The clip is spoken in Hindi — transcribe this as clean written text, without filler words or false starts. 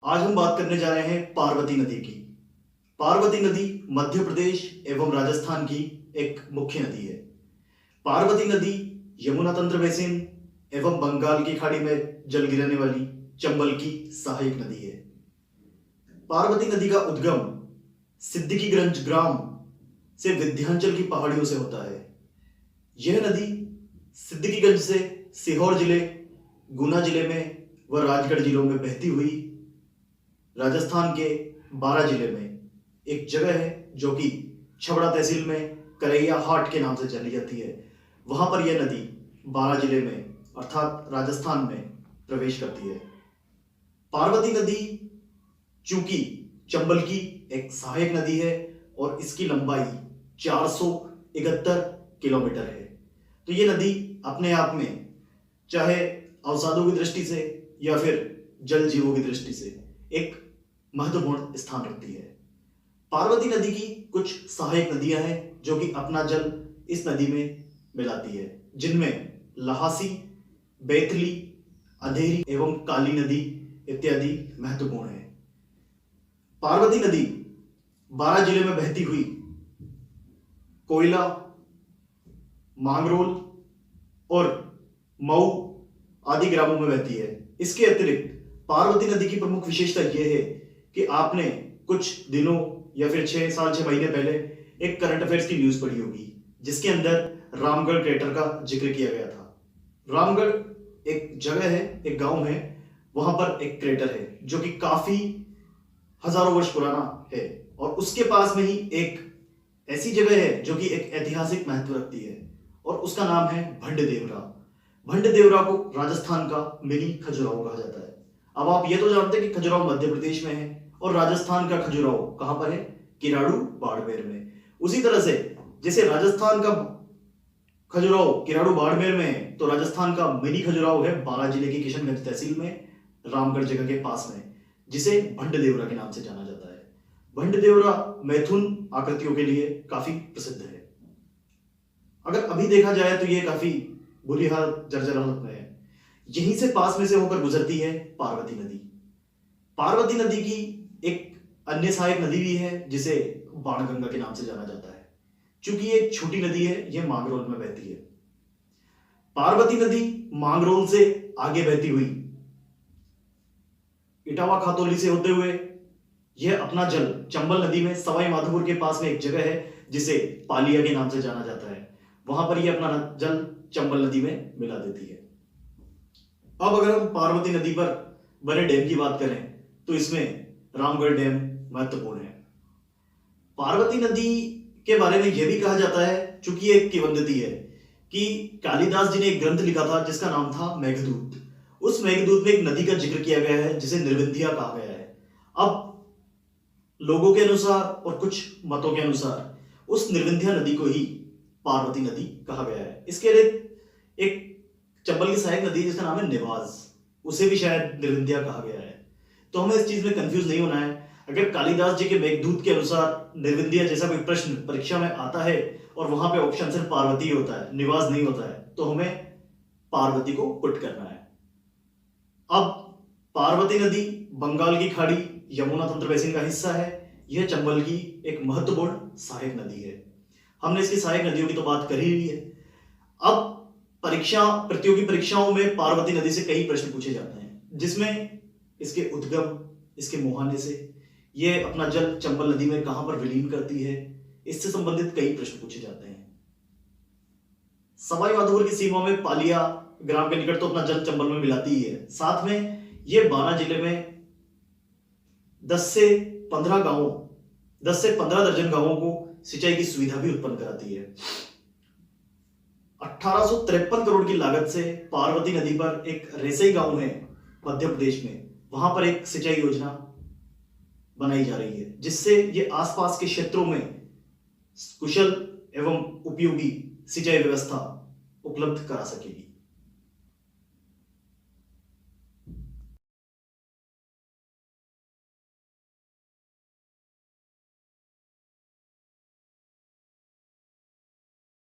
आज हम बात करने जा रहे हैं पार्वती नदी की। पार्वती नदी मध्य प्रदेश एवं राजस्थान की एक मुख्य नदी है। पार्वती नदी यमुना तंत्र बेसिन एवं बंगाल की खाड़ी में जल गिराने वाली चंबल की सहायक नदी है। पार्वती नदी का उद्गम सिद्दीकीगंज ग्राम से विंध्याचल की पहाड़ियों से होता है। यह नदी सिद्दीकीगंज से सीहोर जिले, गुना जिले में व राजगढ़ जिलों में बहती हुई राजस्थान के बारां जिले में एक जगह है जो कि छबड़ा तहसील में करैया हाट के नाम से जानी जाती है। वहां पर यह नदी बारां जिले में अर्थात राजस्थान में प्रवेश करती है। पार्वती नदी चूंकि चंबल की एक सहायक नदी है और इसकी लंबाई 471 किलोमीटर है, तो ये नदी अपने आप में चाहे अवसादों की दृष्टि से या फिर जल जीवों की दृष्टि से एक महत्वपूर्ण स्थान रखती है। पार्वती नदी की कुछ सहायक नदियां हैं जो कि अपना जल इस नदी में मिलाती है, जिनमें लहासी, बैतली, अंधेरी एवं काली नदी इत्यादि महत्वपूर्ण है। पार्वती नदी बारां जिले में बहती हुई कोयला, मांगरोल और मऊ आदि ग्रामों में बहती है। इसके अतिरिक्त पार्वती नदी की प्रमुख विशेषता यह है कि आपने कुछ दिनों या फिर 6 साल 6 महीने पहले एक करंट अफेयर्स की न्यूज पढ़ी होगी जिसके अंदर रामगढ़ क्रेटर का जिक्र किया गया था। रामगढ़ एक जगह है, एक गांव है, वहां पर एक क्रेटर है जो कि काफी हजारों वर्ष पुराना है और उसके पास में ही एक ऐसी जगह है जो कि एक ऐतिहासिक महत्व रखती है और उसका नाम है भंडदेवरा। भंडदेवरा को राजस्थान का मिनी खजुराहो कहा जाता है। अब आप ये तो जानते हैं कि खजुराहो मध्य प्रदेश में है और राजस्थान का खजुराहो कहां पर है? किराड़ू बाड़मेर में। उसी तरह से जैसे राजस्थान का खजुराहो किराड़ू बाड़मेर में है, तो राजस्थान का मिनी खजुराहो है बारां जिले की किशनगंज तहसील में, रामगढ़ जगह के पास में, जिसे भंडदेवरा के नाम से जाना जाता है। भंडदेवरा मैथुन आकृतियों के लिए काफी प्रसिद्ध है। अगर अभी देखा जाए तो यह काफी बुरी हालत, जर्जर हालत में है। यहीं से पास में से होकर गुजरती है पार्वती नदी। पार्वती नदी की एक अन्य सहायक नदी भी है जिसे बाणगंगा के नाम से जाना जाता है। चूंकि ये एक छोटी नदी है, यह मांगरोल में बहती है। पार्वती नदी मांगरोल से आगे बहती हुई इटावा खातौली से होते हुए यह अपना जल चंबल नदी में सवाई माधोपुर के पास में एक जगह है जिसे पालिया के नाम से जाना जाता है, वहां पर यह अपना जल चंबल नदी में मिला देती है। अब अगर हम पार्वती नदी पर बने डैम की बात करें तो इसमें रामगढ़ डैम महत्वपूर्ण है। पार्वती नदी के बारे में यह भी कहा जाता है, चूंकि ये एक किंवदंती है, कि कालिदास जी ने एक ग्रंथ लिखा था जिसका नाम था मेघदूत। उस मेघदूत में एक नदी का जिक्र किया गया है जिसे निर्विंध्या कहा गया है। अब लोगों के अनुसार और कुछ मतों के अनुसार उस निर्विंध्या नदी को ही पार्वती नदी कहा गया है। इसके लिए एक चंबल की सहायक नदी जिसका नाम है निवाज, उसे भी शायद निर्विंध्या कहा गया है। तो हमें इस चीज में कंफ्यूज नहीं होना है। अगर कालिदास जी के मेघदूत के अनुसार निर्विंध्या जैसा कोई प्रश्न परीक्षा में आता है और वहां पे ऑप्शन सिर्फ पार्वती होता है, निवाज नहीं होता है, तो हमें पार्वती को पुट करना है। अब पार्वती नदी बंगाल की खाड़ी, यमुना तंत्र बेसिन का हिस्सा है। यह चंबल की एक महत्वपूर्ण सहायक नदी है। हमने इसकी सहायक नदियों की तो बात कर ही ली है। अब प्रतियोगी परीक्षाओं में पार्वती नदी से कई प्रश्न पूछे जाते हैं, जिसमें इसके उद्गम, इसके मुहाने से यह अपना जल चंबल नदी में कहां पर विलीन करती है, इससे संबंधित कई प्रश्न पूछे जाते हैं। सवाई माधोपुर की सीमा में पालिया ग्राम के निकट तो अपना जल चंबल में मिलाती ही है, साथ में यह बारां जिले में 10 से 15 दर्जन गांवों को सिंचाई की सुविधा भी उत्पन्न कराती है। 1853 करोड़ की लागत से पार्वती नदी पर एक रेसई गांव है मध्य प्रदेश में, वहां पर एक सिंचाई योजना बनाई जा रही है जिससे ये आसपास के क्षेत्रों में कुशल एवं उपयोगी सिंचाई व्यवस्था उपलब्ध करा सकेगी।